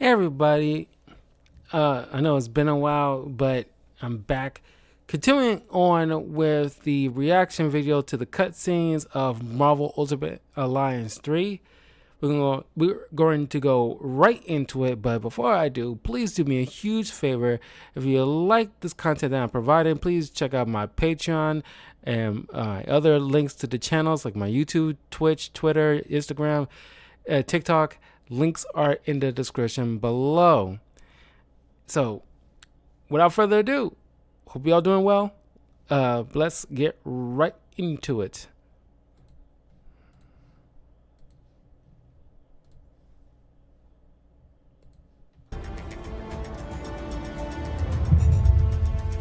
Hey everybody, I know it's been a while, but I'm back. Continuing on with the reaction video to the cutscenes of Marvel Ultimate Alliance 3. We're going to go right into it, but before I do, please do me a huge favor. If you like this content that I'm providing, please check out my Patreon and other links to the channels like my YouTube, Twitch, Twitter, Instagram, TikTok. Links are in the description below. So, without further ado, hope y'all doing well. Let's get right into it.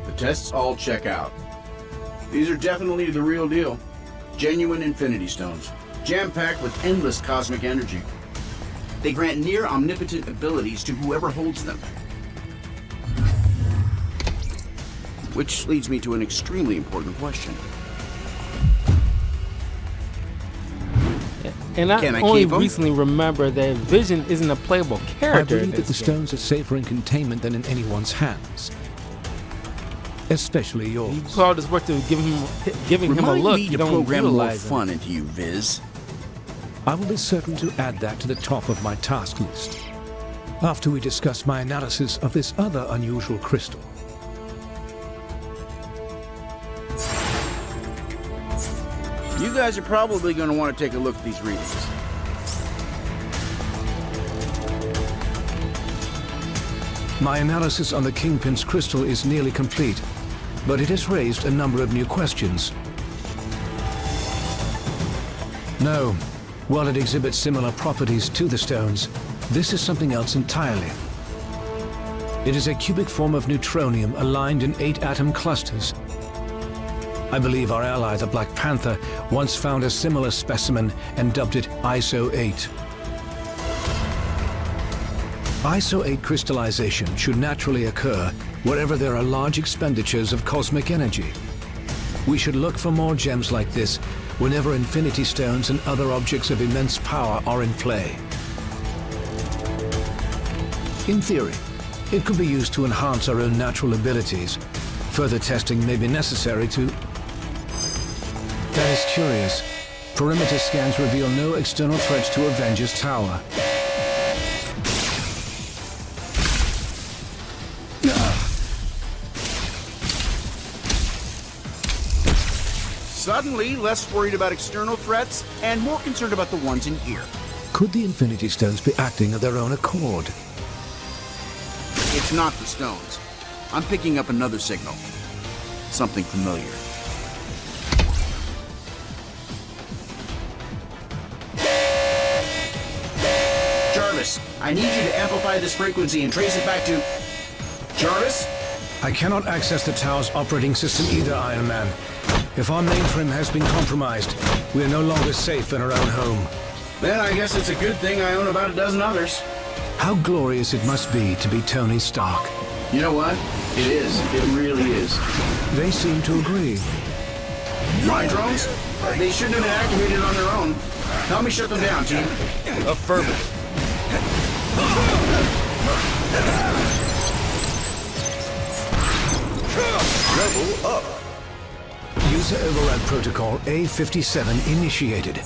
The tests all check out. These are definitely the real deal. Genuine Infinity Stones, jam-packed with endless cosmic energy. They grant near omnipotent abilities to whoever holds them. Which leads me to an extremely important question. And I Can I only keep 'em? recently remember that Vision isn't a playable I character. in believe that the this game. stones are safer in containment than in anyone's hands. Especially You yours. put all this work to giving him a Remind look. me You to don't program more realize it. fun into you, Viz. I will be certain to add that to the top of my task list. After we discuss my analysis of this other unusual crystal. You guys are probably going to want to take a look at these readings. My analysis on the Kingpin's crystal is nearly complete, but it has raised a number of new questions. No, while it exhibits similar properties to the stones, this is something else entirely. It is a cubic form of neutronium aligned in 8-atom clusters. I believe our ally, the Black Panther, once found a similar specimen and dubbed it ISO-8. ISO-8 crystallization should naturally occur wherever there are large expenditures of cosmic energy. We should look for more gems like this whenever Infinity Stones and other objects of immense power are in play. In theory, it could be used to enhance our own natural abilities. Further testing may be necessary to... That is curious. Perimeter scans reveal no external threats to Avengers Tower. Suddenly, less worried about external threats and more concerned about the ones in here. Could the Infinity Stones be acting of their own accord? It's not the stones. I'm picking up another signal. Something familiar. Jarvis, I need you to amplify this frequency and trace it back to... Jarvis? I cannot access the tower's operating system either, Iron Man. If our mainframe has been compromised, we are no longer safe in our own home. Then I guess it's a good thing I own about a dozen others. How glorious it must be to be Tony Stark. You know what? It is. It really is. They seem to agree. My drones? They shouldn't have been activated on their own. Help me shut them down, team. Affirmative. Level up. User override protocol A57 initiated.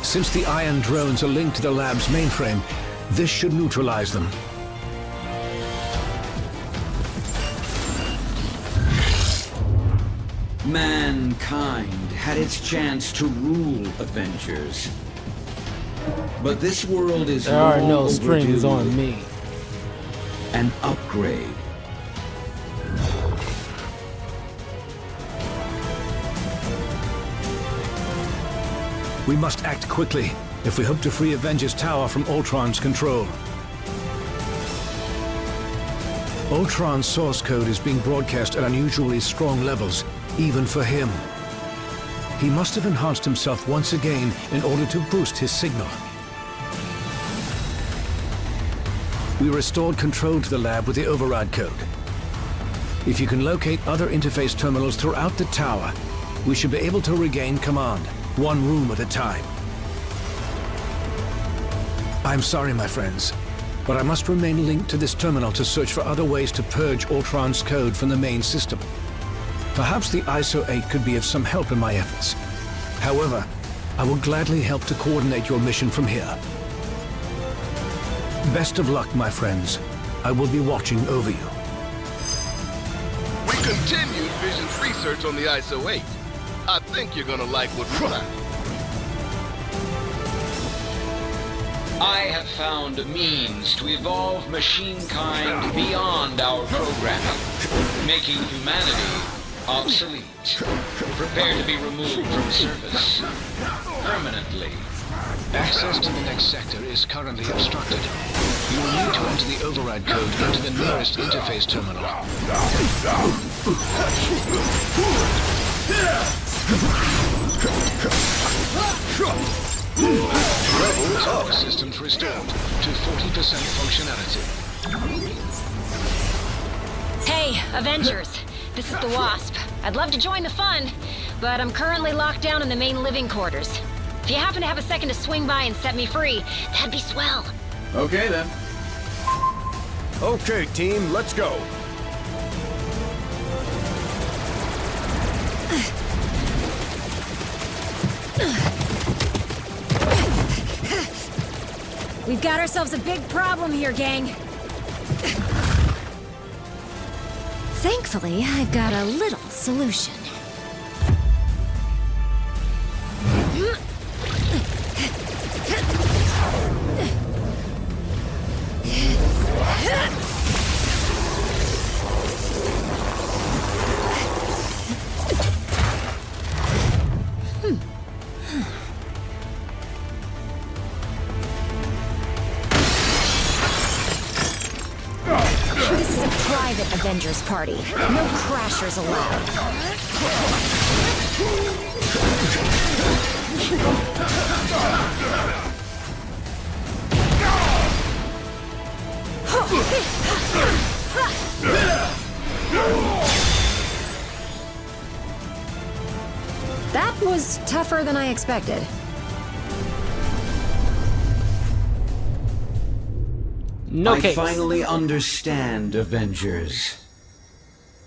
Since the Iron drones are linked to the lab's mainframe, this should neutralize them. Mankind had its chance to rule Avengers. But this world is There are long no strings overdue. on me. An upgrade. We must act quickly if we hope to free Avengers Tower from Ultron's control. Ultron's source code is being broadcast at unusually strong levels, even for him. He must have enhanced himself once again in order to boost his signal. We restored control to the lab with the override code. If you can locate other interface terminals throughout the tower, we should be able to regain command, one room at a time. I'm sorry, my friends. but I must remain linked to this terminal to search for other ways to purge Ultron's code from the main system. Perhaps the ISO-8 could be of some help in my efforts. However, I will gladly help to coordinate your mission from here. Best of luck, my friends. I will be watching over you. We continued Vision's research on the ISO-8. I think you're gonna like what we found. I have found a means to evolve machine kind beyond our programming, making humanity obsolete. Prepare to be removed from service permanently. Access to the next sector is currently obstructed. You will need to enter the override code into the nearest interface terminal. Level systems restored to 40% functionality. Hey, Avengers. This is the Wasp. I'd love to join the fun, but I'm currently locked down in the main living quarters. If you happen to have a second to swing by and set me free, that'd be swell. Okay, then. Okay, team, let's go. We've got ourselves a big problem here, gang. Thankfully, I've got a little solution. This is a private Avengers party. No crashers allowed. That was tougher than I expected. No I case. finally understand, Avengers.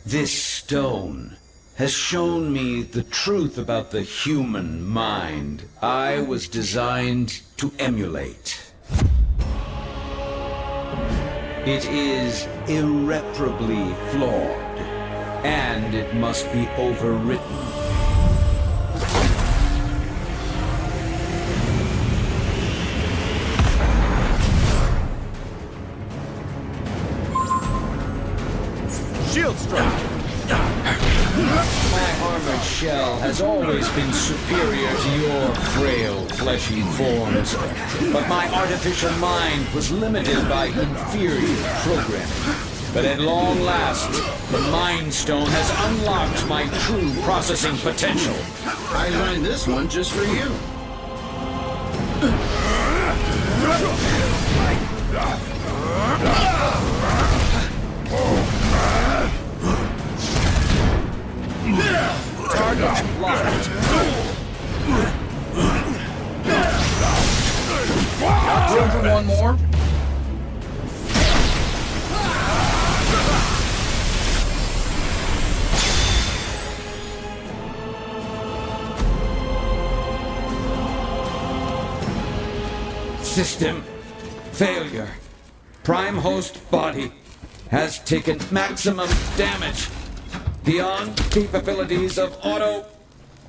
This stone has shown me the truth about the human mind I was designed to emulate. It is irreparably flawed, and it must be overwritten. Shield strike! My armored shell has always been superior to your frail, fleshy forms, but my artificial mind was limited by inferior programming. But at long last, the Mind Stone has unlocked my true processing potential. I designed this one just for you. Target locked. Room for one more? System failure. Prime host body has taken maximum damage beyond capabilities of auto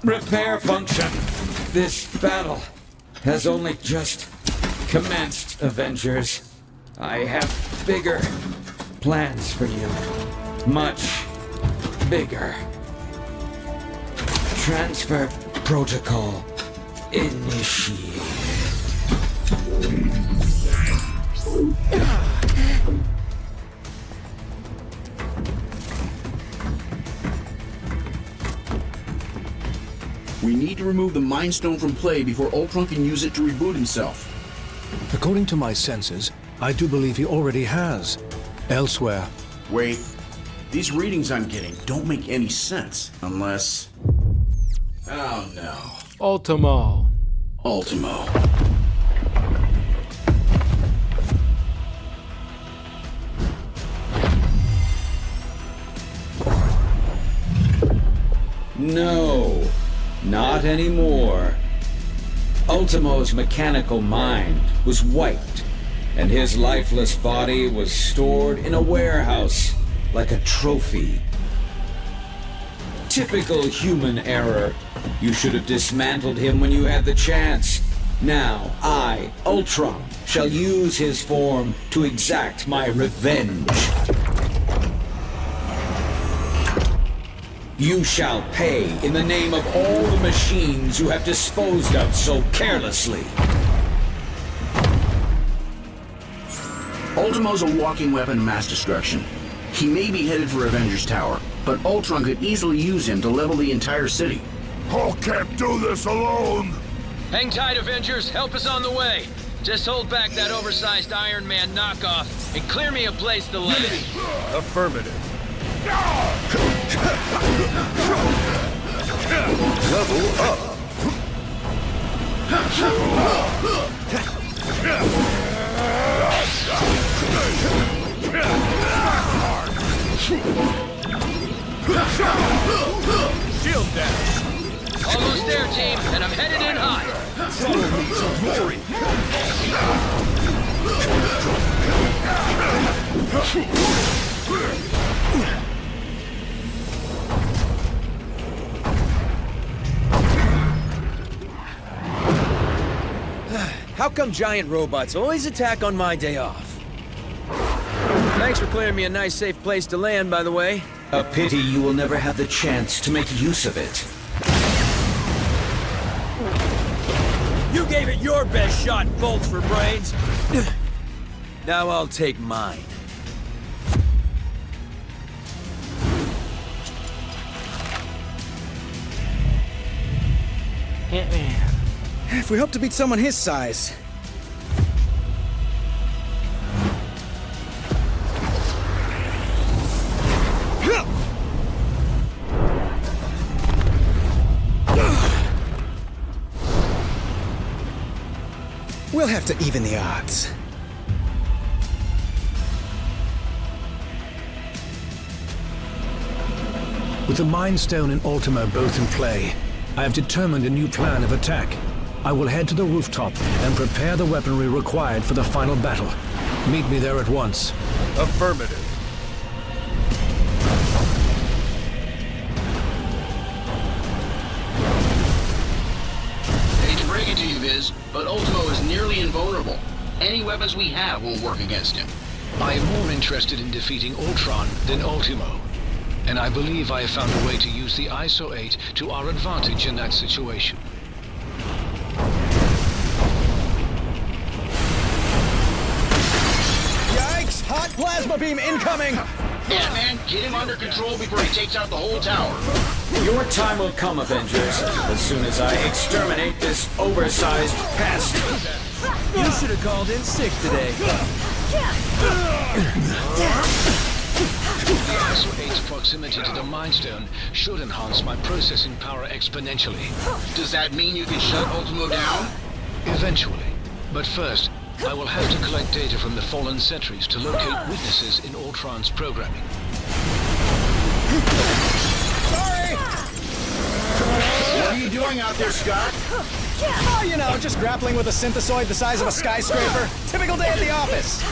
repair function. This battle has only just commenced, Avengers. I have bigger plans for you. Much bigger. Transfer protocol initiated. We need to remove the Mind Stone from play before Ultron can use it to reboot himself. According to my senses, I do believe he already has. Elsewhere. Wait. These readings I'm getting don't make any sense unless... Oh no. Ultimo. Ultimo. No, not anymore. Ultimo's mechanical mind was wiped, and his lifeless body was stored in a warehouse like a trophy. Typical human error. You should have dismantled him when you had the chance. Now, I, Ultron, shall use his form to exact my revenge. You shall pay in the name of all the machines you have disposed of so carelessly. Ultimo's a walking weapon of mass destruction. He may be headed for Avengers Tower, but Ultron could easily use him to level the entire city. Hulk can't do this alone! Hang tight, Avengers. Help is on the way. Just hold back that oversized Iron Man knockoff and clear me a place to land. Affirmative. Level up. Shield dash! Almost there, team, and I'm headed in hot. Follow me to glory! How come giant robots always attack on my day off? Thanks for clearing me a nice, safe place to land, by the way. A pity you will never have the chance to make use of it. You gave it your best shot, bolts for brains. Now I'll take mine. Ant-Man. If we hope to beat someone his size. We'll have to even the odds. With the Mind Stone and Ultimo both in play, I have determined a new plan of attack. I will head to the rooftop and prepare the weaponry required for the final battle. Meet me there at once. Affirmative. Hate to break it to you, Viz, but Ultimo is nearly invulnerable. Any weapons we have won't work against him. I am more interested in defeating Ultron than Ultimo. And I believe I have found a way to use the ISO-8 to our advantage in that situation. Yikes! Hot plasma beam incoming! Ant-Man, get him under control before he takes out the whole tower. Your time will come, Avengers, as soon as I exterminate this oversized pest. You should have called in sick today. The ISO-8's proximity to the Mind Stone should enhance my processing power exponentially. Does that mean you can shut Ultimo down? Eventually. But first, I will have to collect data from the fallen sentries to locate weaknesses in Ultron's programming. Sorry! What are you doing out there, Scott? Oh, you know, just grappling with a synthesoid the size of a skyscraper. Typical day at the office.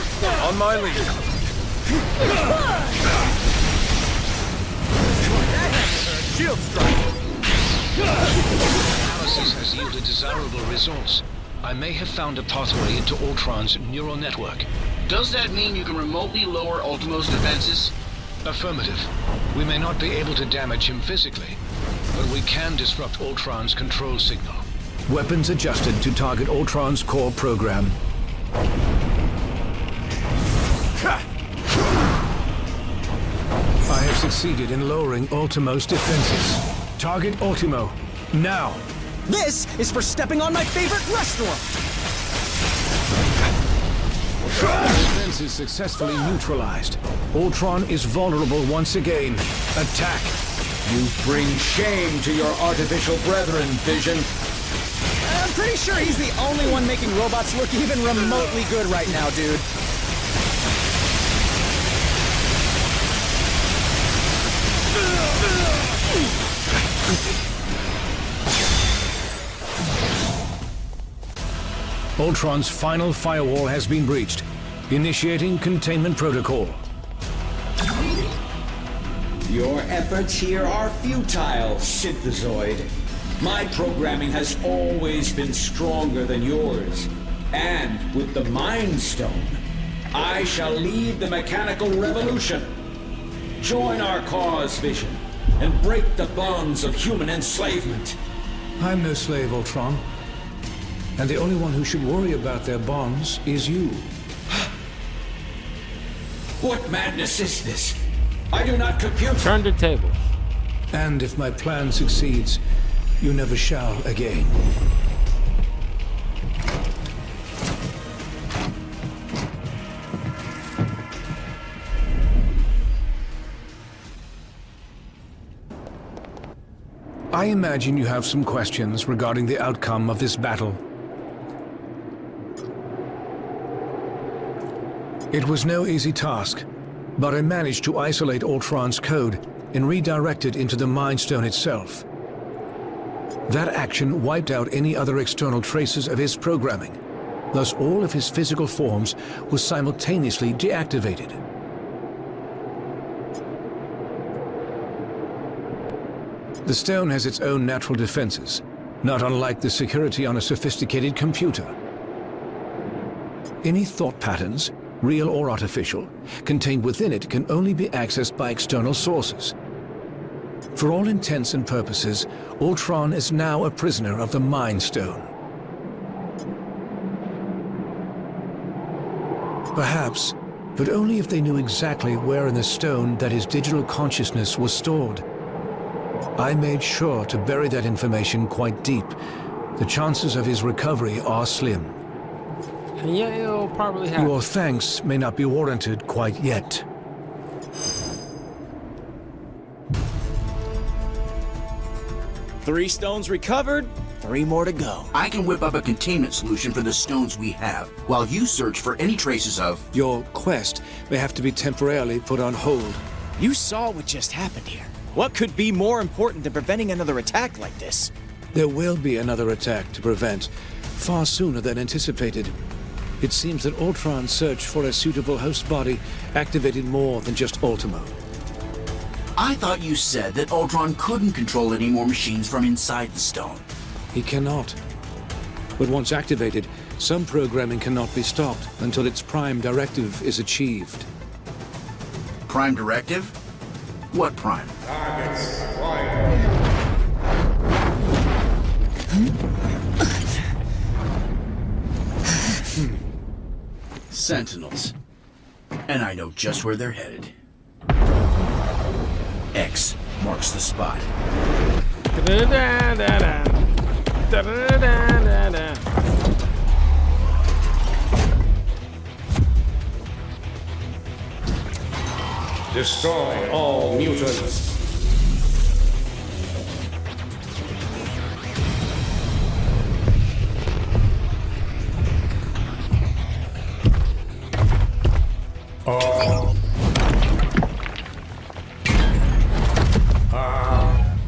On my lead. Shield strike! Analysis has yielded desirable results. I may have found a pathway into Ultron's neural network. Does that mean you can remotely lower Ultimo's defenses? Affirmative. We may not be able to damage him physically, but we can disrupt Ultron's control signal. Weapons adjusted to target Ultron's core program. I have succeeded in lowering Ultimo's defenses. Target Ultimo, now! This is for stepping on my favorite restaurant! Defense is successfully neutralized. Ultron is vulnerable once again. Attack! You bring shame to your artificial brethren, Vision. I'm pretty sure he's the only one making robots look even remotely good right now, dude. Ultron's final firewall has been breached. Initiating containment protocol. Your efforts here are futile, Synthezoid. My programming has always been stronger than yours. And with the Mind Stone, I shall lead the mechanical revolution. Join our cause, Vision, and break the bonds of human enslavement. I'm no slave, Ultron. And the only one who should worry about their bonds is you. What madness is this? I do not compute. Turn the table. And if my plan succeeds, you never shall again. I imagine you have some questions regarding the outcome of this battle. It was no easy task, but I managed to isolate Ultron's code and redirect it into the Mind Stone itself. That action wiped out any other external traces of his programming. Thus, all of his physical forms were simultaneously deactivated. The stone has its own natural defenses, not unlike the security on a sophisticated computer. Any thought patterns, real or artificial, contained within it can only be accessed by external sources. For all intents and purposes, Ultron is now a prisoner of the Mind Stone. Perhaps, but only if they knew exactly where in the stone that his digital consciousness was stored. I made sure to bury that information quite deep. The chances of his recovery are slim. And yeah, it'll probably happen. Your thanks may not be warranted quite yet. Three stones recovered, 3 more to go. I can whip up a containment solution for the stones we have, while you search for any traces of... Your quest may have to be temporarily put on hold. You saw what just happened here. What could be more important than preventing another attack like this? There will be another attack to prevent, far sooner than anticipated. It seems that Ultron's search for a suitable host body activated more than just Ultimo. I thought you said that Ultron couldn't control any more machines from inside the stone. He cannot. But once activated, some programming cannot be stopped until its prime directive is achieved. Prime directive? What prime? Targets Sentinels. And I know just where they're headed. X marks the spot. Da-da-da-da-da. Da-da-da-da-da. Destroy all mutants.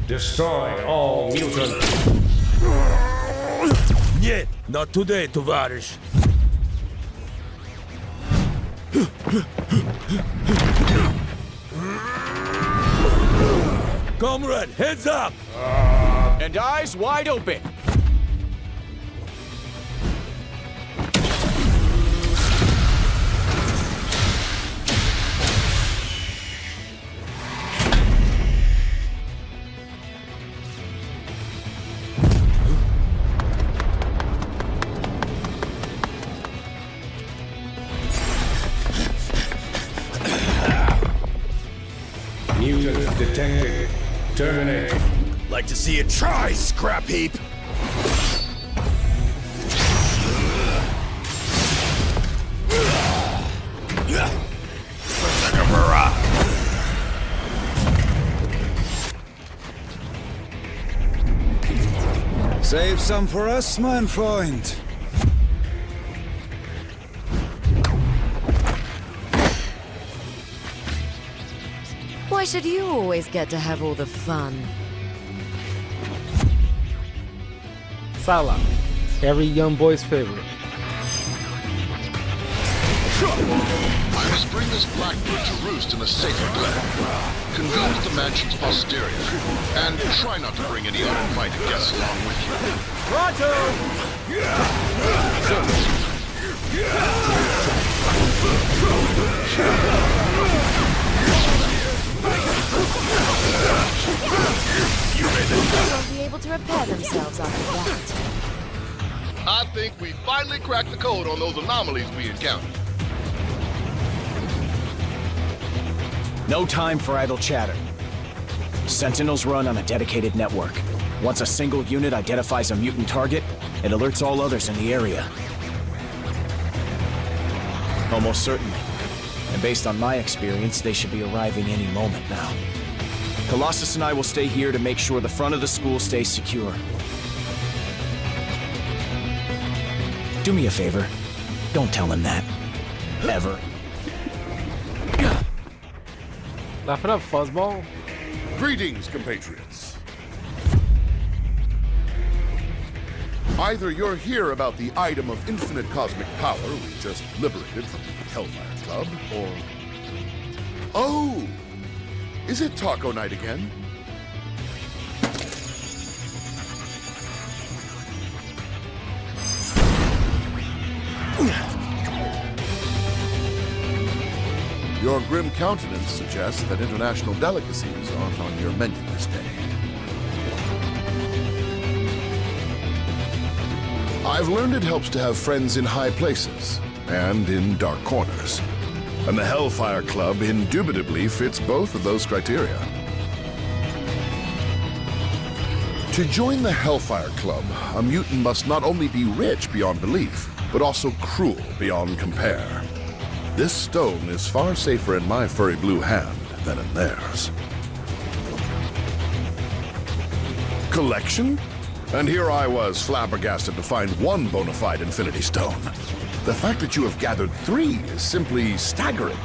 Destroy all mutants. Нет, not today, товарищ. Comrade, heads up! And eyes wide open. Mutant detected. Terminate. Like to see you try, scrap heap! Save some for us, mein Freund. Why should you always get to have all the fun? Psylocke, every young boy's favorite. I must bring this blackbird to roost in a safer glen. Convene at the mansion's posterior, and try not to bring any uninvited guests along with you. Pronto! They won't be able to repair themselves after that. I think we finally cracked the code on those anomalies we encountered. No time for idle chatter. Sentinels run on a dedicated network. Once a single unit identifies a mutant target, it alerts all others in the area. Almost certainly. And based on my experience, they should be arriving any moment now. Colossus and I will stay here to make sure the front of the school stays secure. Do me a favor. Don't tell him that. Ever. Laugh it up, fuzzball. Greetings, compatriots. Either you're here about the item of infinite cosmic power we just liberated from the Hellfire Club, or... Oh! Is it taco night again? Your grim countenance suggests that international delicacies aren't on your menu this day. I've learned it helps to have friends in high places and in dark corners. And the Hellfire Club indubitably fits both of those criteria. To join the Hellfire Club, a mutant must not only be rich beyond belief, but also cruel beyond compare. This stone is far safer in my furry blue hand than in theirs. Collection? And here I was flabbergasted to find one bona fide Infinity Stone. The fact that you have gathered 3 is simply staggering.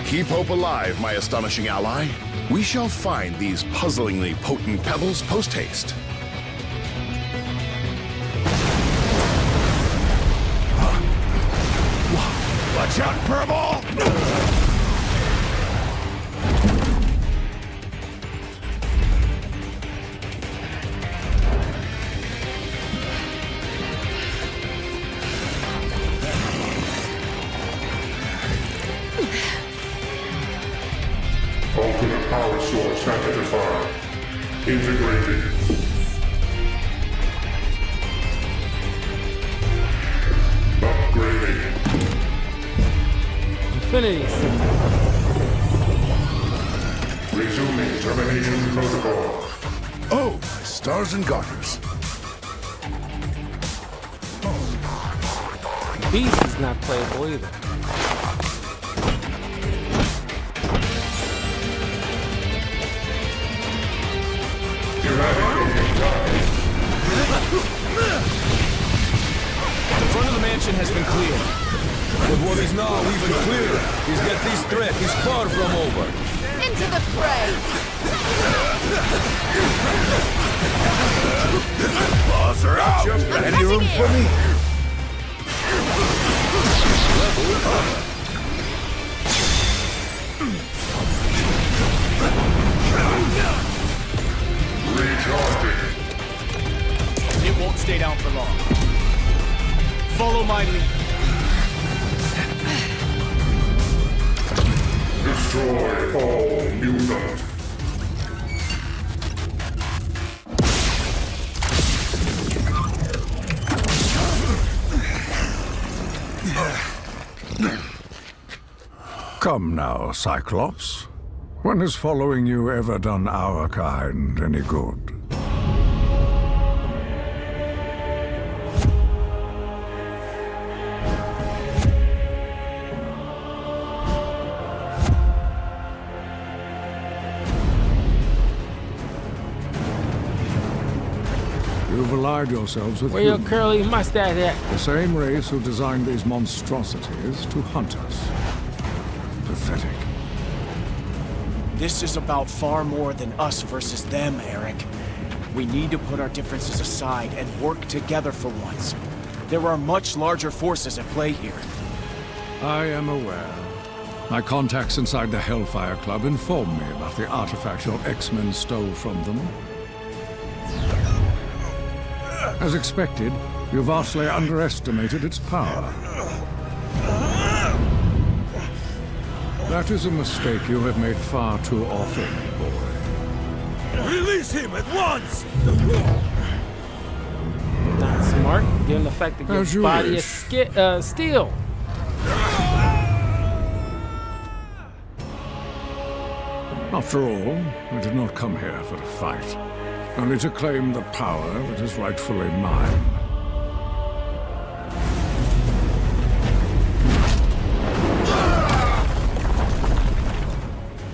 Keep hope alive, my astonishing ally. We shall find these puzzlingly potent pebbles post-haste. Watch out, Furball! Ultimate power source identified. Integrated. Upgrading. Infinity. Resuming termination protocol. Oh, my stars and garters. Beast is not playable either. The front of the mansion has been cleared. But what is now even clearer is that this threat is far from over. Into the fray! Claws are out! Any room for me? Level up. Recharging. It won't stay down for long. Follow my lead. Destroy all mutants. Come now, Cyclops. When has following you ever done our kind any good? You've allied yourselves with Where your humans, curly mustache at? the same race who designed these monstrosities to hunt us. Pathetic. This is about far more than us versus them, Eric. We need to put our differences aside and work together for once. There are much larger forces at play here. I am aware. My contacts inside the Hellfire Club informed me about the artifact your X-Men stole from them. As expected, you vastly underestimated its power. That is a mistake you have made far too often, boy. Release him at once! Not smart, given the fact that As your you body wish. is steel. After all, I did not come here for a fight, only to claim the power that is rightfully mine.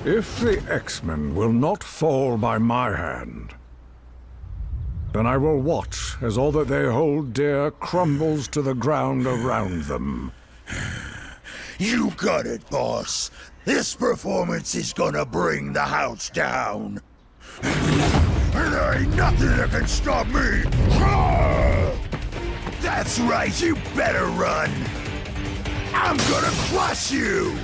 If the X-Men will not fall by my hand, then I will watch as all that they hold dear crumbles to the ground around them. You got it, boss. This performance is gonna bring the house down. And there ain't nothing that can stop me! That's right, you better run! I'm gonna crush you!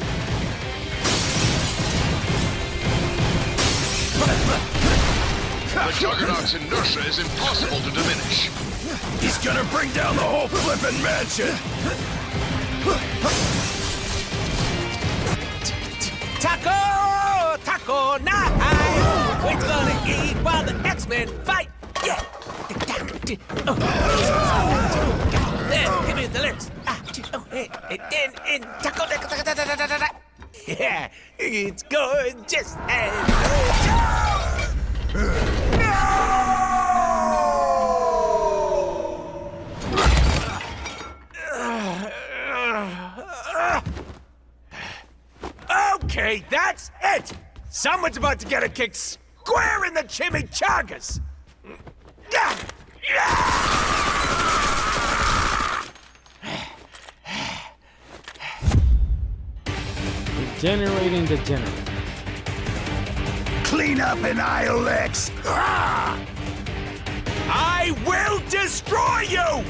The Juggernaut's inertia is impossible to diminish. He's gonna bring down the whole flippin' mansion! Taco! Taco night! We're gonna eat while the X-Men fight! Yeah! There, give me the lyrics. Taco! Yeah, it's going just as... Okay, that's it! Someone's about to get a kick square in the chimichangas! Generating the generator. Clean up an ILX! I will destroy you!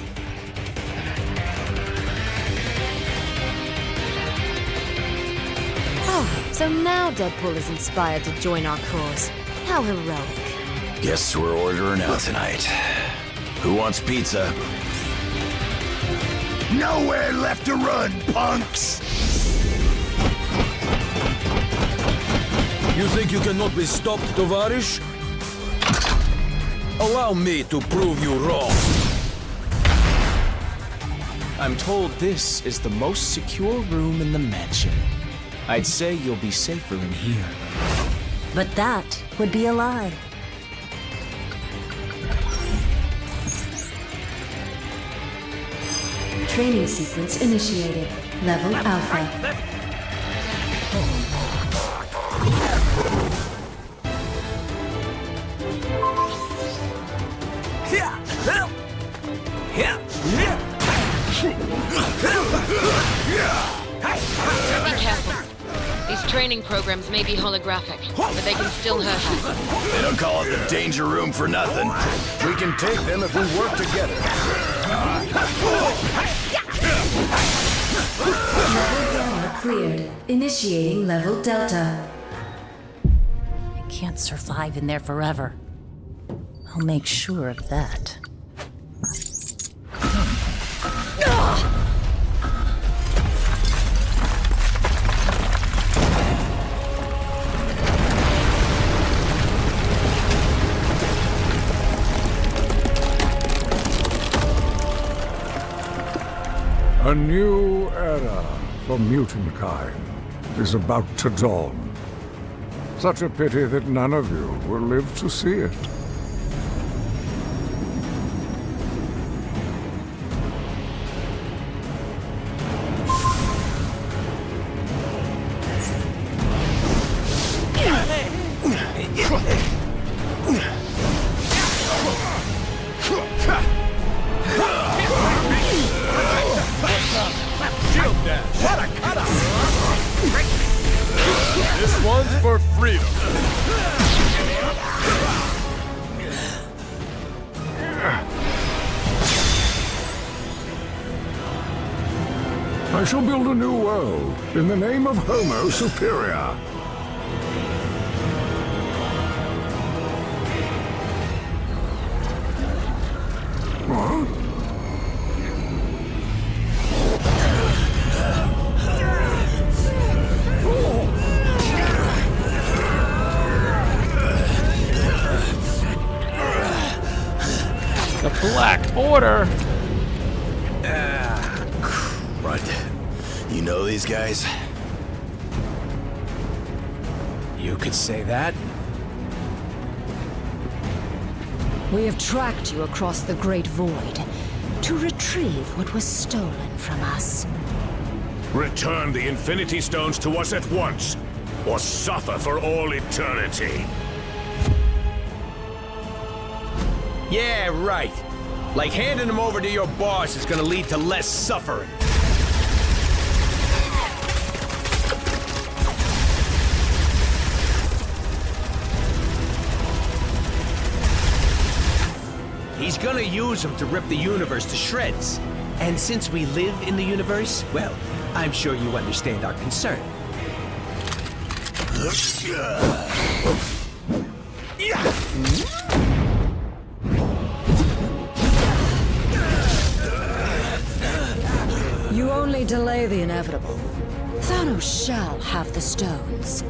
Oh, so now Deadpool is inspired to join our cause. How heroic. Guess we're ordering out tonight. Who wants pizza? Nowhere left to run, punks! You think you cannot be stopped, Tovarish? Allow me to prove you wrong. I'm told this is the most secure room in the mansion. I'd say you'll be safer in here. But that would be a lie. Training sequence initiated. Level Alpha. Be careful. These training programs may be holographic, but they can still hurt us. They don't call it the danger room for nothing. We can take them if we work together. Level Gamma cleared. Initiating level Delta. I can't survive in there forever. I'll make sure of that. A new era for mutant kind is about to dawn. Such a pity that none of you will live to see it. This one's for freedom. I shall build a new world in the name of Homo Superior. What? The Black Order. Crud. You know these guys? You could say that. We have tracked you across the Great Void to retrieve what was stolen from us. Return the Infinity Stones to us at once, or suffer for all eternity. Yeah, right. Like handing them over to your boss is gonna lead to less suffering. He's gonna use them to rip the universe to shreds. And since we live in the universe, well, I'm sure you understand our concern. You only delay the inevitable. Thanos shall have the stones,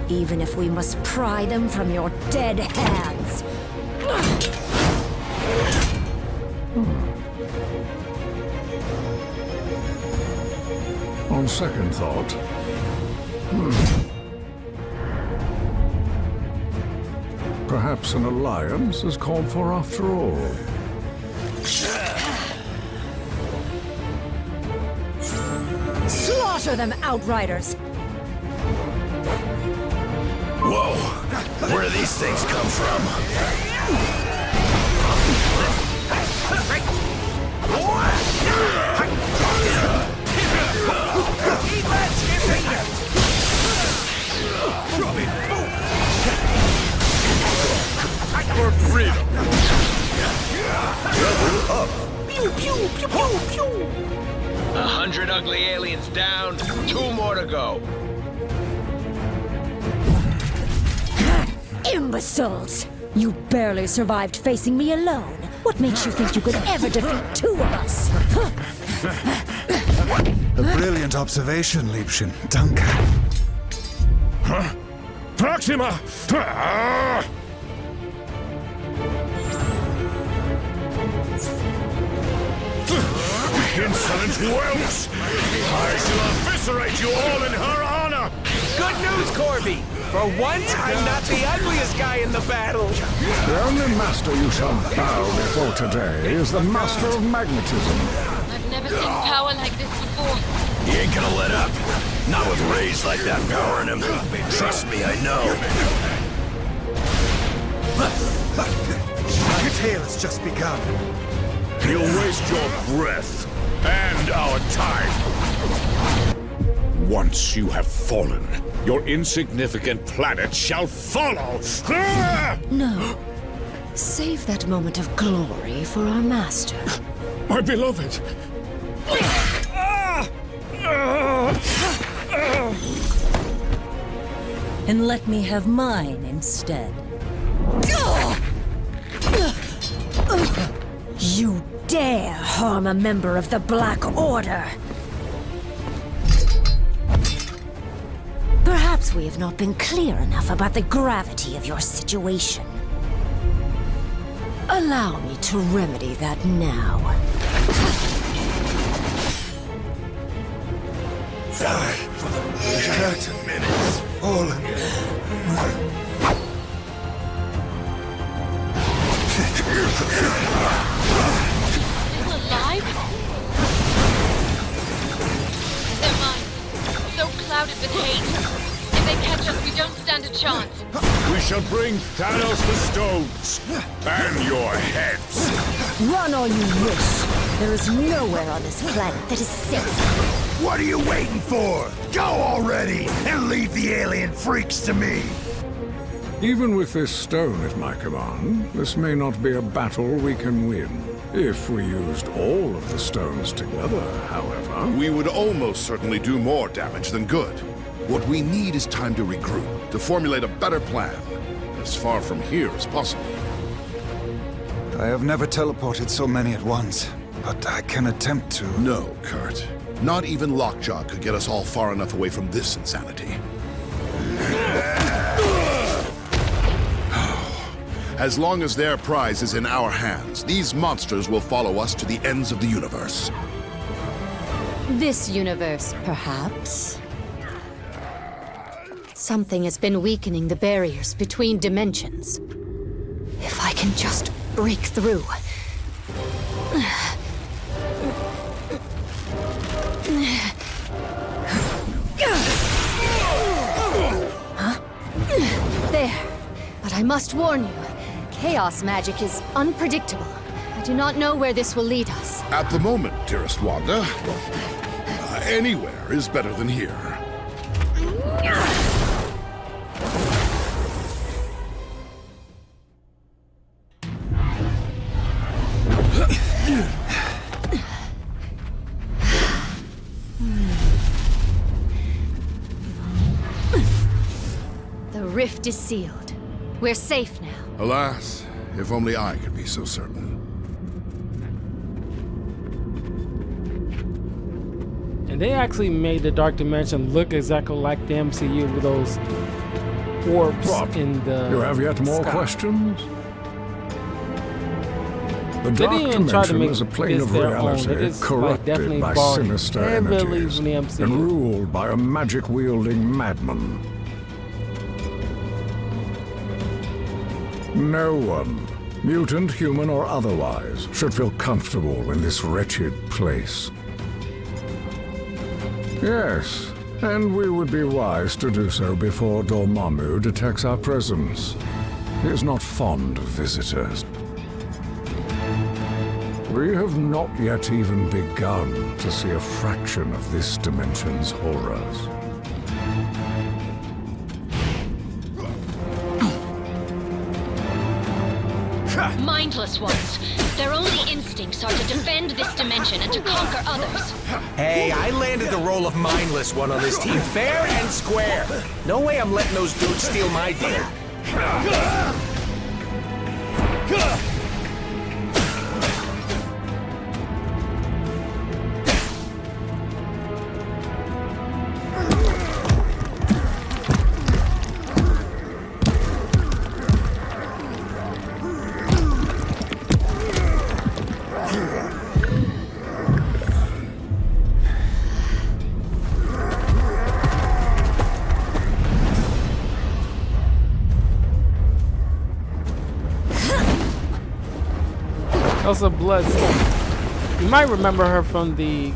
even if we must pry them from your dead hands. On second thought, perhaps an alliance is called for after all. Slaughter them, Outriders! Whoa! Where do these things come from? For freedom. Level up. Pew, pew, pew, pew, pew. 100 ugly aliens down, 2 more to go. Imbeciles! You barely survived facing me alone. What makes you think you could ever defeat 2 of us? A brilliant observation, Liebchen. Danke. Huh? Proxima! Ah! Insolent whelps! I shall eviscerate you all in her honor! Good news, Corby! For once, I'm not the ugliest guy in the battle! The only master you shall bow before today is the master of magnetism. I've never seen power like this before. He ain't gonna let up. Not with rays like that powering him. Trust me, I know. My tale has just begun. You'll waste your breath and our time. Once you have fallen, your insignificant planet shall follow. No. Save that moment of glory for our master. My beloved. And let me have mine instead. You dare harm a member of the Black Order! Perhaps we have not been clear enough about the gravity of your situation. Allow me to remedy that now. 30 minutes fallen. Still alive? They're mine. So clouded with hate. If they catch us, we don't stand a chance. We shall bring Thanos the stones and your heads. Run all you wish, There is nowhere on this planet that is safe. What are you waiting for? Go already and leave the alien freaks to me. Even with this stone at my command, this may not be a battle we can win. If we used all of the stones together, however... We would almost certainly do more damage than good. What we need is time to regroup, to formulate a better plan, as far from here as possible. I have never teleported so many at once, but I can attempt to... No, Kurt. Not even Lockjaw could get us all far enough away from this insanity. As long as their prize is in our hands, these monsters will follow us to the ends of the universe. This universe, perhaps? Something has been weakening the barriers between dimensions. If I can just break through. Huh? There. But I must warn you. Chaos magic is unpredictable. I do not know where this will lead us. At the moment, dearest Wanda, anywhere is better than here. The rift is sealed. We're safe now. Alas, if only I could be so certain. And they actually made the Dark Dimension look exactly like the MCU with those orbs in the You have yet more sky. questions? The They Dark didn't try to Dimension make is a plane this of their own. reality It is, like, corrupted definitely by borrowed sinister heavily energies from the MCU. and ruled by a magic-wielding madman. No one, mutant, human, or otherwise, should feel comfortable in this wretched place. Yes, and we would be wise to do so before Dormammu detects our presence. He is not fond of visitors. We have not yet even begun to see a fraction of this dimension's horrors. Mindless ones. Their only instincts are to defend this dimension and to conquer others. Hey, I landed the role of mindless one on this team, fair and square. No way I'm letting those dudes steal my deal. Also, Bloodstone. You might remember her from the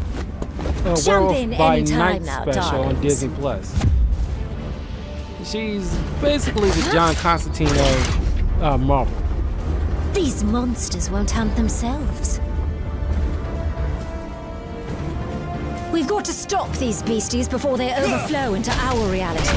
Werewolf by Night special on Disney Plus. She's basically the John Constantine of Marvel. These monsters won't hunt themselves. We've got to stop these beasties before they overflow into our reality.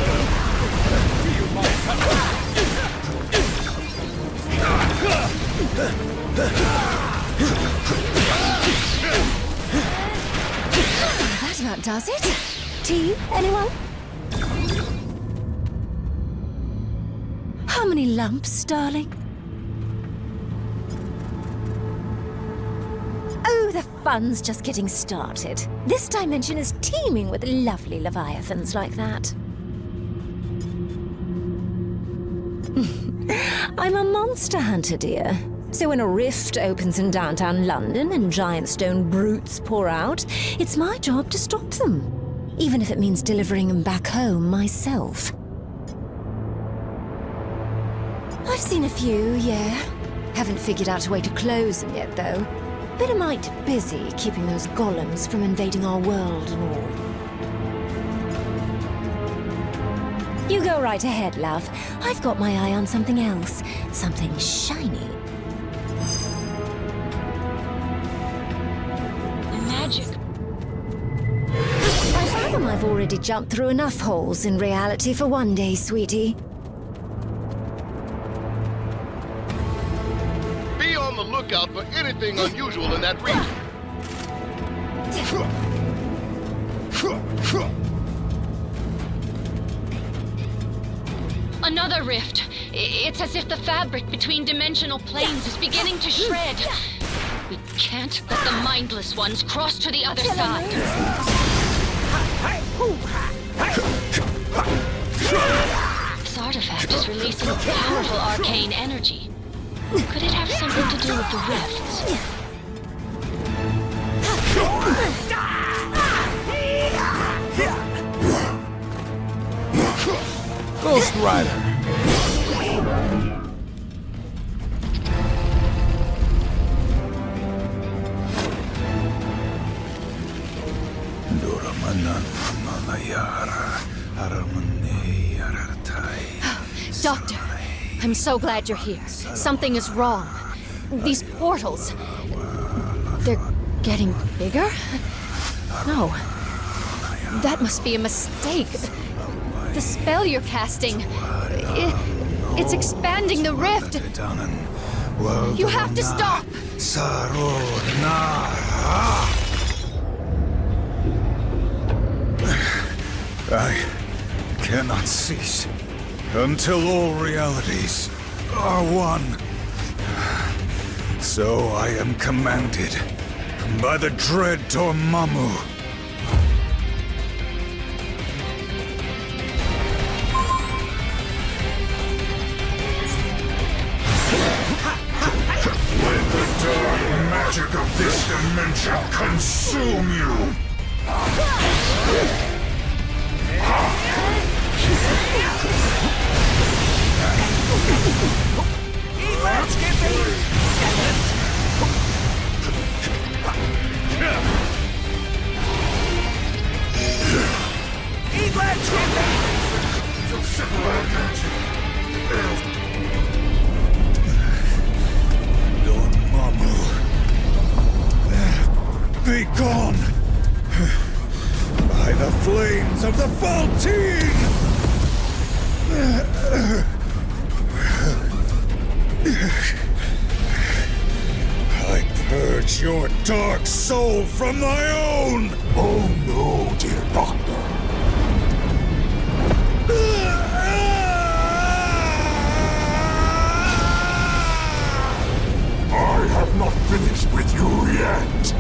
That about does it. Tea, anyone? How many lumps, darling? Oh, the fun's just getting started. This dimension is teeming with lovely leviathans like that. I'm a monster hunter, dear. So when a rift opens in downtown London and giant stone brutes pour out, it's my job to stop them. Even if it means delivering them back home myself. I've seen a few, yeah. Haven't figured out a way to close them yet, though. Bit of might busy keeping those golems from invading our world and all. You go right ahead, love. I've got my eye on something else. Something shiny. magic. I fathom I've already jumped through enough holes in reality for one day, sweetie. Be on the lookout for anything unusual in that region. Another rift. It's as if the fabric between dimensional planes is beginning to shred. We can't let the mindless ones cross to the other side. This artifact is releasing powerful arcane energy. Could it have something to do with the rifts? Ghost Rider. Doctor, I'm so glad you're here. Something is wrong. These portals... they're getting bigger? No. That must be a mistake. The spell you're casting... it's expanding the rift. You have to stop! I cannot cease until all realities are one. So I am commanded by the dread Dormammu. Let the dark magic of this dimension consume you! Let's get Dormammu, be gone by the flames of the Faltine! I purge your dark soul from my own! Oh no, dear Doctor. I have not finished with you yet.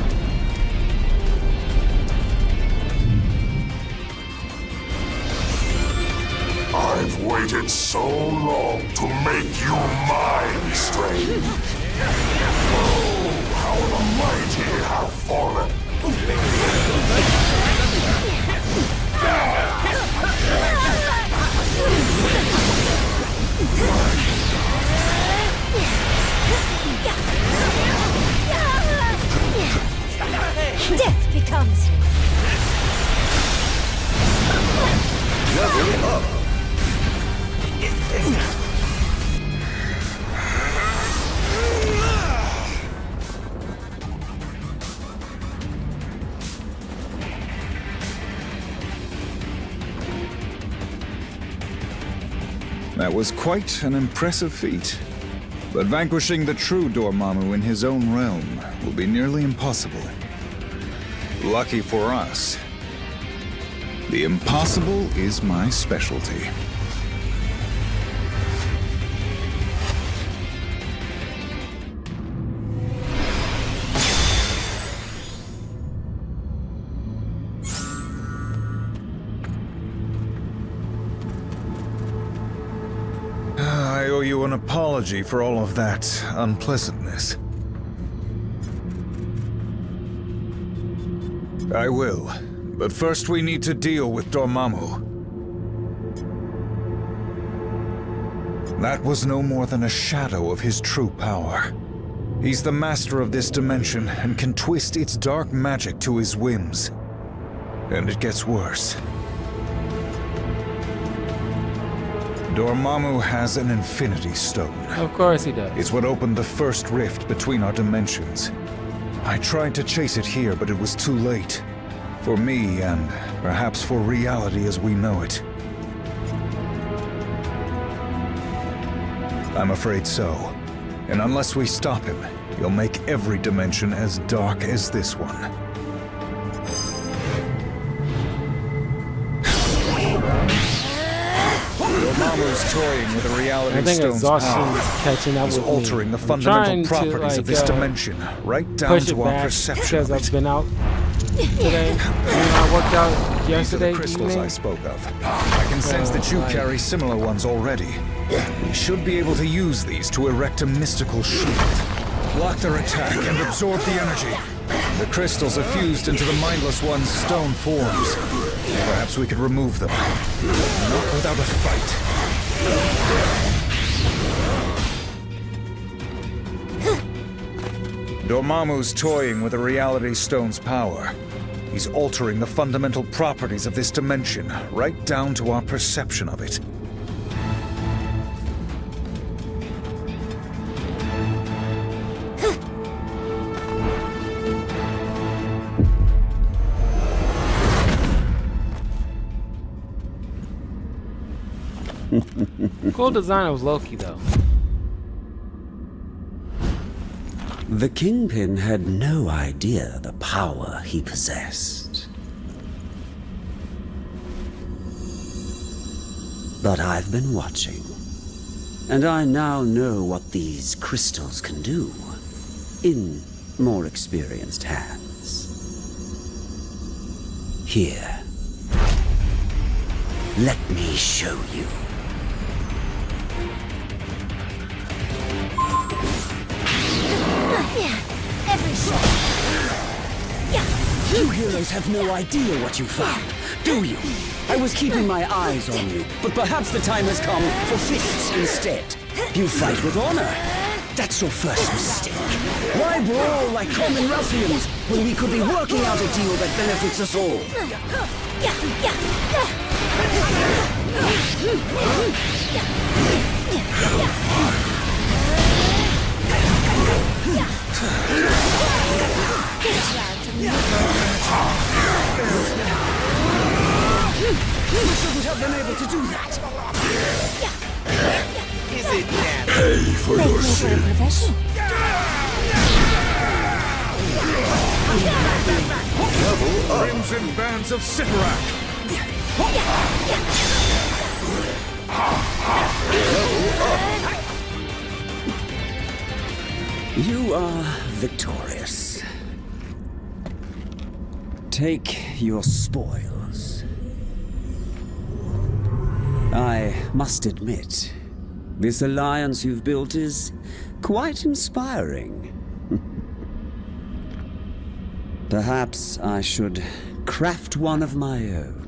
I've waited so long to make you mine, Strange. Oh, how the mighty have fallen. Death becomes... Level up. That was quite an impressive feat. But vanquishing the true Dormammu in his own realm will be nearly impossible. Lucky for us, the impossible is my specialty. I owe you an apology for all of that unpleasantness. I will, but first we need to deal with Dormammu. That was no more than a shadow of his true power. He's the master of this dimension and can twist its dark magic to his whims. And it gets worse. Dormammu has an Infinity Stone. Of course he does. It's what opened the first rift between our dimensions. I tried to chase it here, but it was too late. For me, and perhaps for reality as we know it. I'm afraid so. And unless we stop him, he'll make every dimension as dark as this one. Dormammu's toying with the Reality Stone's power. Catching up He's with altering me. the fundamental properties to, of this dimension, right down push it to our back perception because of I've it. been out today. And I worked out yesterday. These are the crystals evening. I spoke of. I can sense that you carry similar ones already. We should be able to use these to erect a mystical shield. Block their attack and absorb the energy. The crystals are fused into the Mindless One's stone forms. Perhaps we could remove them. Not without a fight. Dormammu's toying with the Reality Stone's power. He's altering the fundamental properties of this dimension, right down to our perception of it. Cool design of Loki, though. The Kingpin had no idea the power he possessed. But I've been watching, and I now know what these crystals can do in more experienced hands. Here, let me show you. You heroes have no idea what you found, do you? I was keeping my eyes on you, but perhaps the time has come for fists instead. You fight with honor. That's your first mistake. Why brawl like common ruffians when we could be working out a deal that benefits us all? You shouldn't have been able to do that. Is it now? Pay for your sins. Crimson Bands of Sitarak. You are victorious. Take your spoils. I must admit, this alliance you've built is quite inspiring. Perhaps I should craft one of my own.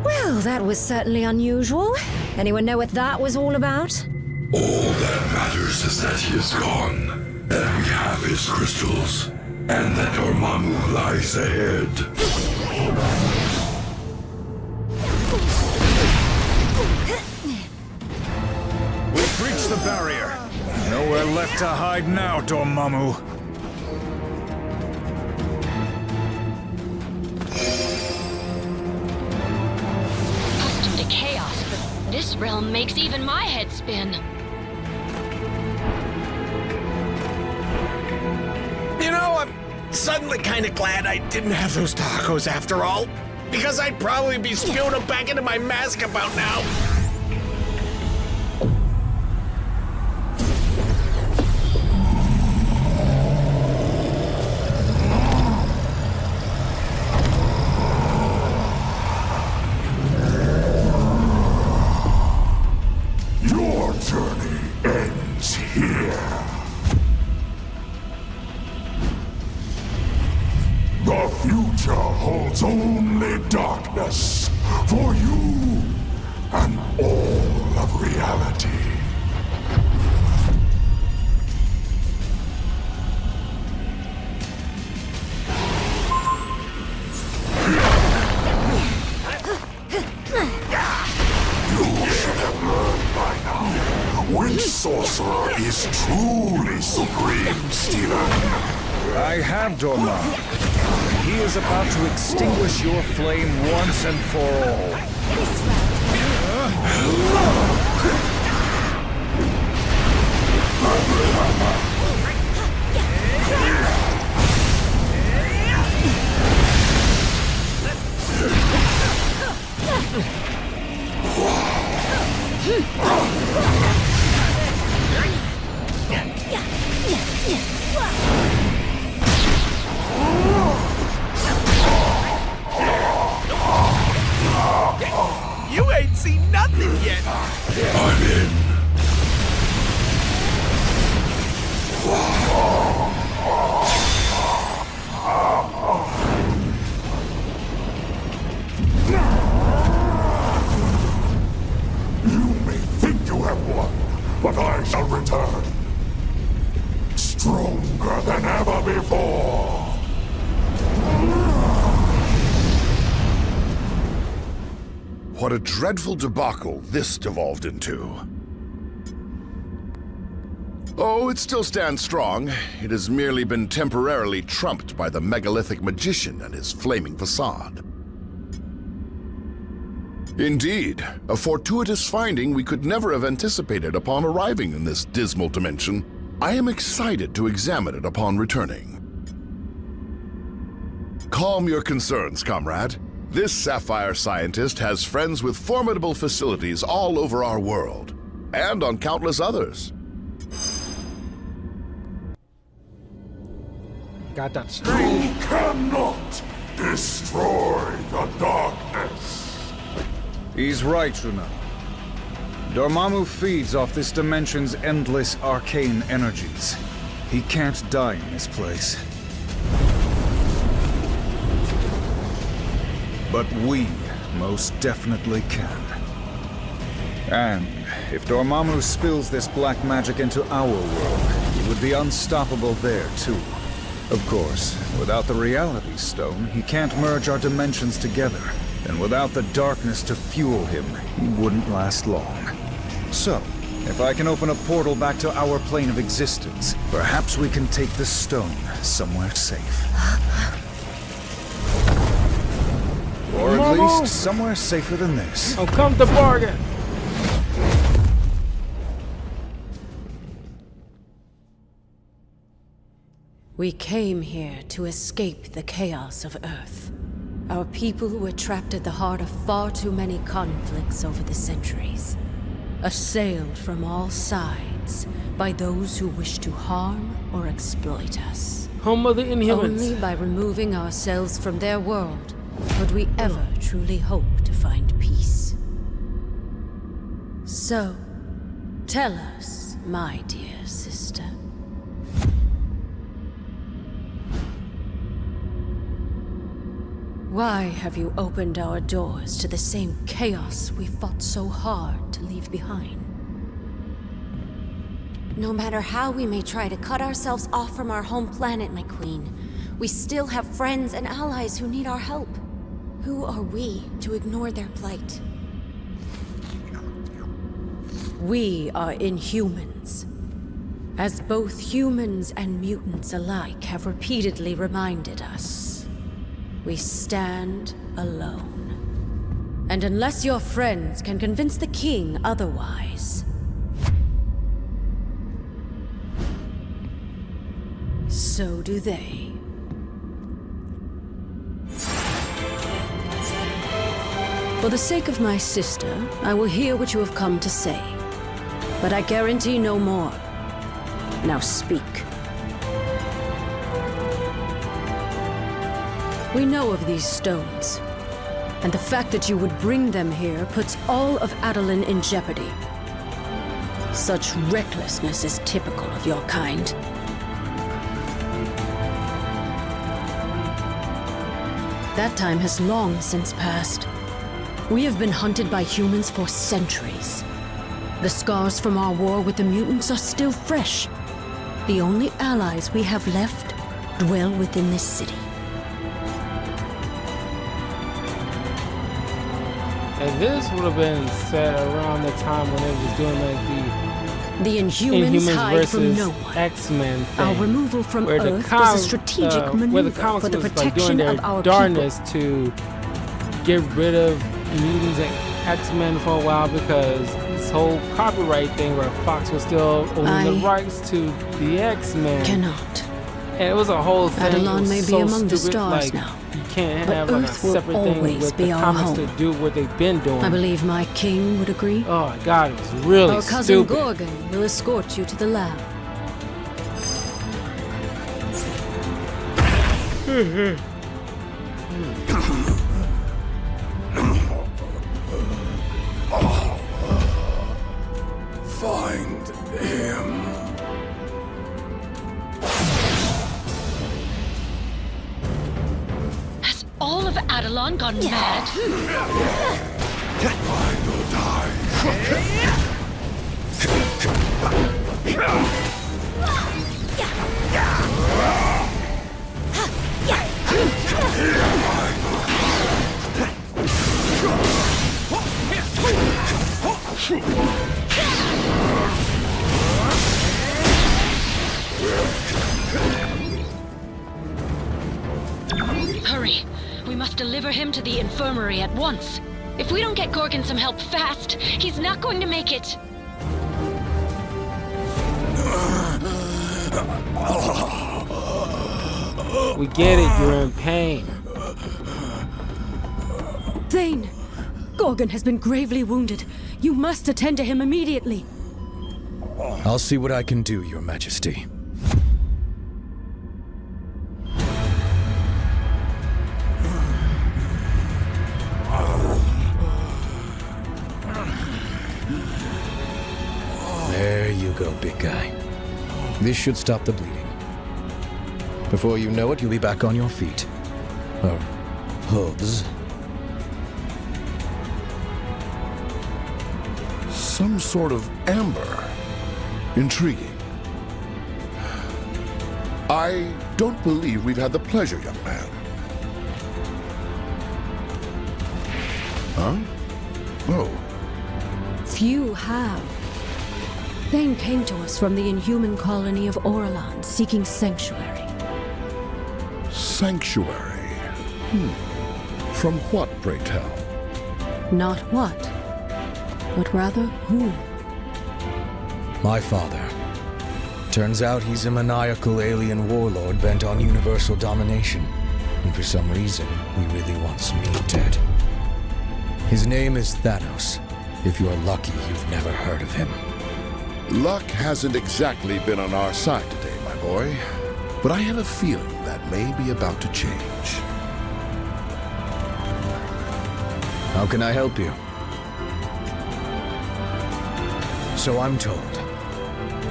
Well, that was certainly unusual. Anyone know what that was all about? All that matters is that he is gone, that we have his crystals, and that Dormammu lies ahead. We've reached the barrier. Nowhere left to hide now, Dormammu. Accustomed to chaos, but this realm makes even my head spin. You know, I'm suddenly kind of glad I didn't have those tacos after all. Because I'd probably be spewing them back into my mask about now. Your journey ends here. The future holds only darkness for you and all of reality. sorcerer is truly supreme, Steven. I have Dormammu. He is about to extinguish your flame once and for all. You ain't seen nothing yet. I'm in. You may think you have won, but I shall return. Stronger than ever before. What a dreadful debacle this devolved into. Oh, it still stands strong. It has merely been temporarily trumped by the megalithic magician and his flaming facade. Indeed, a fortuitous finding we could never have anticipated upon arriving in this dismal dimension. I am excited to examine it upon returning. Calm your concerns, comrade. This Sapphire scientist has friends with formidable facilities all over our world, and on countless others. Got that strange. You cannot destroy the darkness. He's right, Runa. Dormammu feeds off this dimension's endless arcane energies. He can't die in this place. But we most definitely can. And if Dormammu spills this black magic into our world, he would be unstoppable there too. Of course, without the Reality Stone, he can't merge our dimensions together. And without the darkness to fuel him, he wouldn't last long. So, if I can open a portal back to our plane of existence, perhaps we can take the stone somewhere safe. Or at least somewhere safer than this. Oh, come to bargain. We came here to escape the chaos of Earth. Our people were trapped at the heart of far too many conflicts over the centuries. Assailed from all sides by those who wish to harm or exploit us. Home of the Inhumans. Only by removing ourselves from their world would we ever truly hope to find peace. So, tell us, my dear sister. Why have you opened our doors to the same chaos we fought so hard to leave behind? No matter how we may try to cut ourselves off from our home planet, my queen, we still have friends and allies who need our help. Who are we to ignore their plight? We are Inhumans. As both humans and mutants alike have repeatedly reminded us, we stand alone. And unless your friends can convince the king otherwise, so do they. For the sake of my sister, I will hear what you have come to say. But I guarantee no more. Now speak. We know of these stones, and the fact that you would bring them here puts all of Adolin in jeopardy. Such recklessness is typical of your kind. That time has long since passed. We have been hunted by humans for centuries. The scars from our war with the mutants are still fresh. The only allies we have left dwell within this city. And this would have been set around the time when it was doing like The Inhumans hide from versus no one. X-Men thing. Our removal from where the Earth was a strategic where the maneuver comics for the was like protection doing of their our darndest to get rid of mutants and X-Men for a while because this whole copyright thing where Fox was still owning the rights to the X-Men. Cannot. And it was a whole thing. Adelon may be among the stupid. stars Like, now. You can't But have like a Earth will separate thing always with be the our comics home. to do what they've been doing. I believe my king would agree. Oh my God, it was really Our cousin stupid. Gorgon will escort you to the lab. Find him. Has all of Adelon gone mad? Hurry! We must deliver him to the infirmary at once. If we don't get Gorgon some help fast, he's not going to make it. We get it, you're in pain. Thane! Gorgon has been gravely wounded. You must attend to him immediately. I'll see what I can do, Your Majesty. There you go, big guy. This should stop the bleeding. Before you know it, you'll be back on your feet. Or hooves. Some sort of amber. Intriguing. I don't believe we've had the pleasure, young man. Huh? Oh. Few have. Thane came to us from the Inhuman colony of Orlan, seeking sanctuary. Sanctuary? From what, pray tell? Not what, but rather whom. My father. Turns out he's a maniacal alien warlord bent on universal domination. And for some reason, he really wants me dead. His name is Thanos. If you're lucky, you've never heard of him. Luck hasn't exactly been on our side today, my boy. But I have a feeling that may be about to change. How can I help you? So I'm told.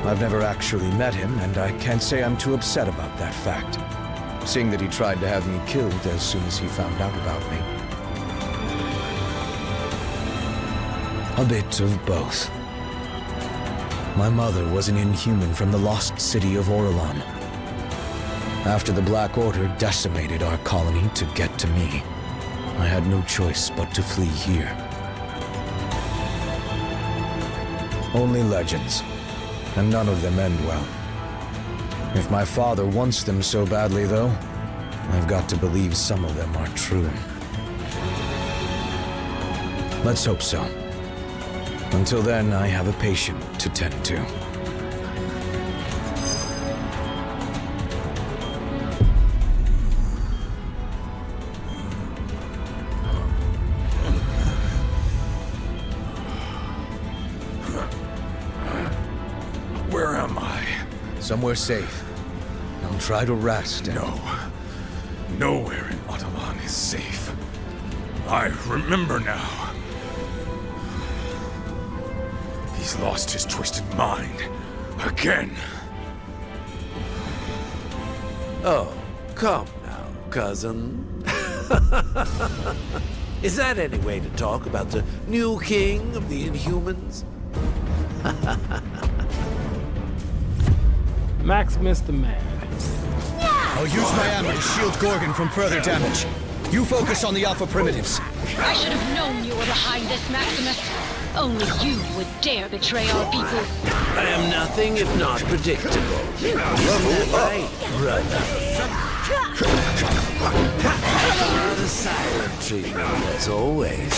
I've never actually met him, and I can't say I'm too upset about that fact, seeing that he tried to have me killed as soon as he found out about me. A bit of both. My mother was an Inhuman from the lost city of Orlan. After the Black Order decimated our colony to get to me, I had no choice but to flee here. Only legends, and none of them end well. If my father wants them so badly, though, I've got to believe some of them are true. Let's hope so. Until then, I have a patient to tend to. Where am I? Somewhere safe. Now try to rest. No. Nowhere in Adelon is safe. I remember now. He's lost his twisted mind. Again. Oh, come now, cousin. Is that any way to talk about the new king of the Inhumans? Maximus the Man. I'll use my ammo to shield Gorgon from further damage. You focus on the Alpha Primitives. I should have known you were behind this, Maximus. Only you would dare betray our people. I am nothing if not predictable. Isn't that right, brother? The silent treatment, as always.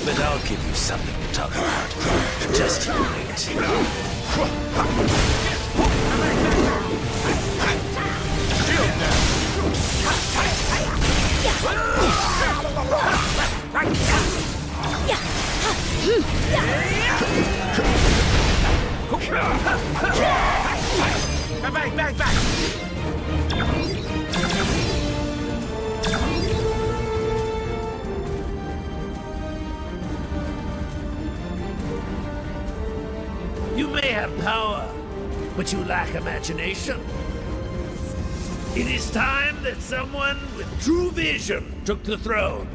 But I'll give you something to talk about. Just you wait. Back! You may have power, but you lack imagination. It is time that someone with true vision took the throne.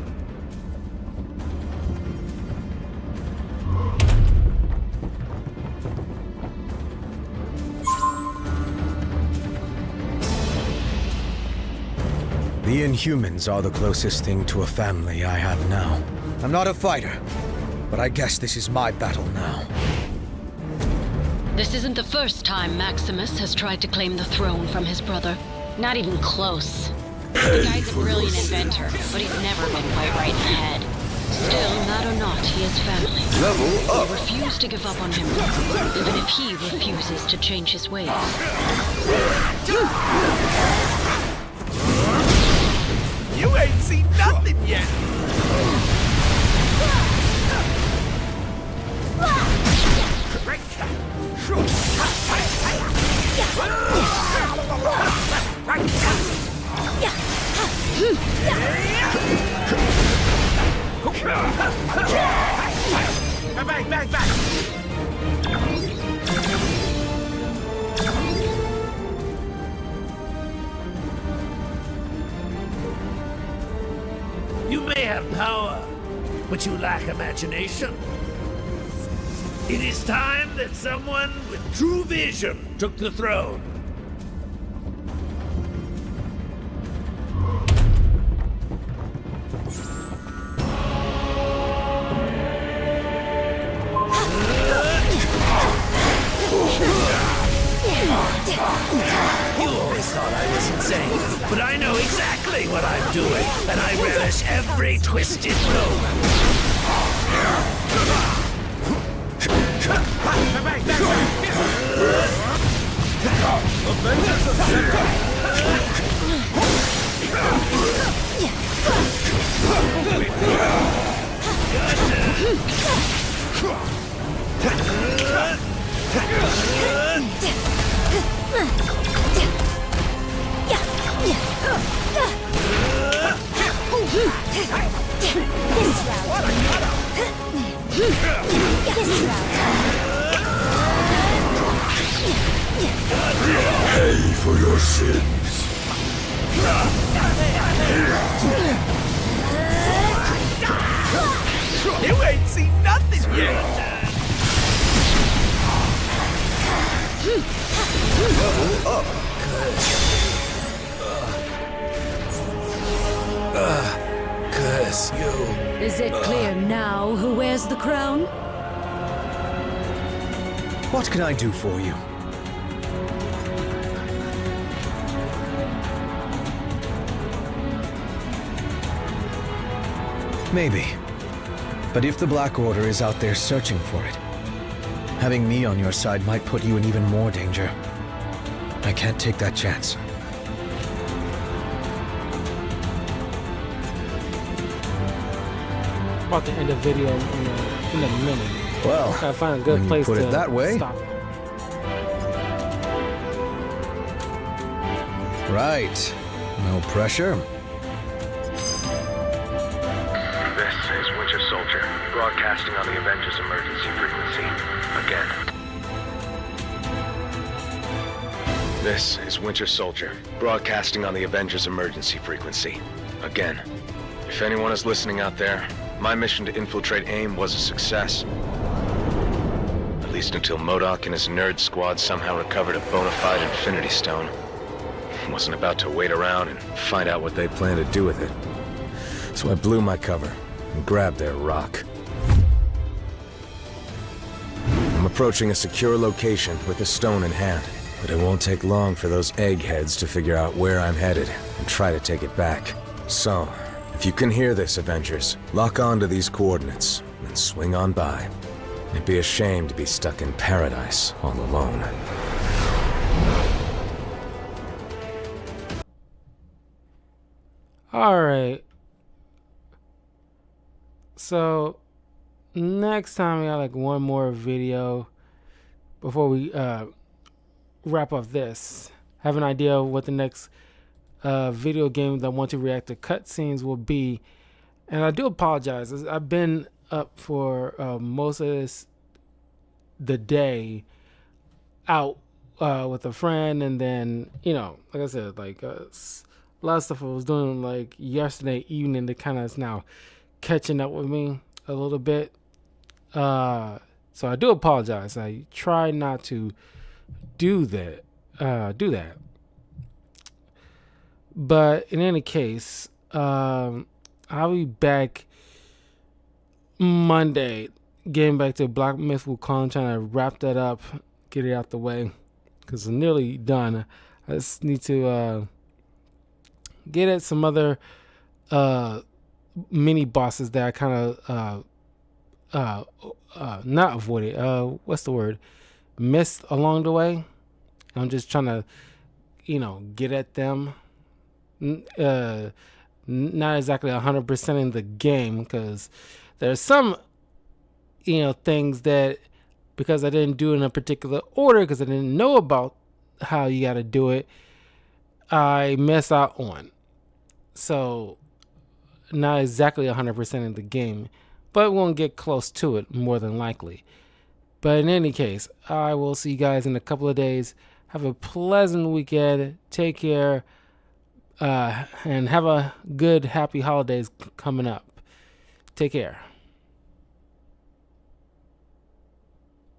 The Inhumans are the closest thing to a family I have now. I'm not a fighter, but I guess this is my battle now. This isn't the first time Maximus has tried to claim the throne from his brother. Not even close. The guy's a brilliant inventor, but he's never been quite right in the head. Still, not or not, he is family. Level up. We refuse to give up on him, even if he refuses to change his ways. You ain't seen nothing yet! Back! You may have power, but you lack imagination. It is time that someone with true vision took the throne. You always thought I was insane, but I know exactly what I'm doing, and I relish every twisted moment. Pay for your sins. You ain't seen nothing yet! Level up. Curse you. Is it clear now who wears the crown? What can I do for you? Maybe. But if the Black Order is out there searching for it, having me on your side might put you in even more danger. I can't take that chance. About to end the video in a minute. Well, gotta find a good when place you put to it that way. stop. Right. No pressure. This is Winter Soldier, broadcasting on the Avengers emergency frequency. Again. This is Winter Soldier, broadcasting on the Avengers emergency frequency. Again. If anyone is listening out there, my mission to infiltrate AIM was a success. At least until MODOK and his nerd squad somehow recovered a bona fide Infinity Stone. Wasn't about to wait around and find out what they plan to do with it. So I blew my cover and grabbed their rock. approaching a secure location with a stone in hand, but it won't take long for those eggheads to figure out where I'm headed and try to take it back. So, if you can hear this, Avengers, lock on to these coordinates and swing on by. It'd be a shame to be stuck in paradise all alone. Alright. So, next time we got like one more video before we wrap up this. Have an idea of what the next video game that I want to react to cutscenes will be. And I do apologize. I've been up for most of the day out with a friend, and then, you know, like I said, like a lot of stuff I was doing like yesterday evening that kind of is now catching up with me a little bit. So I do apologize. I try not to do that. But in any case, I'll be back Monday, getting back to Black Myth Wukong, trying to wrap that up, get it out the way, because I'm nearly done. I just need to get at some other mini bosses that I kind of not avoided. What's the word? Missed along the way. I'm just trying to, you know, get at them. Not exactly 100% in the game, because there's some, you know, things that, because I didn't do it in a particular order, because I didn't know about how you got to do it, I miss out on. So not exactly 100% in the game, but won't get close to it more than likely. But in any case, I will see you guys in a couple of days. Have a pleasant weekend. Take care. And have a good, happy holidays coming up. Take care.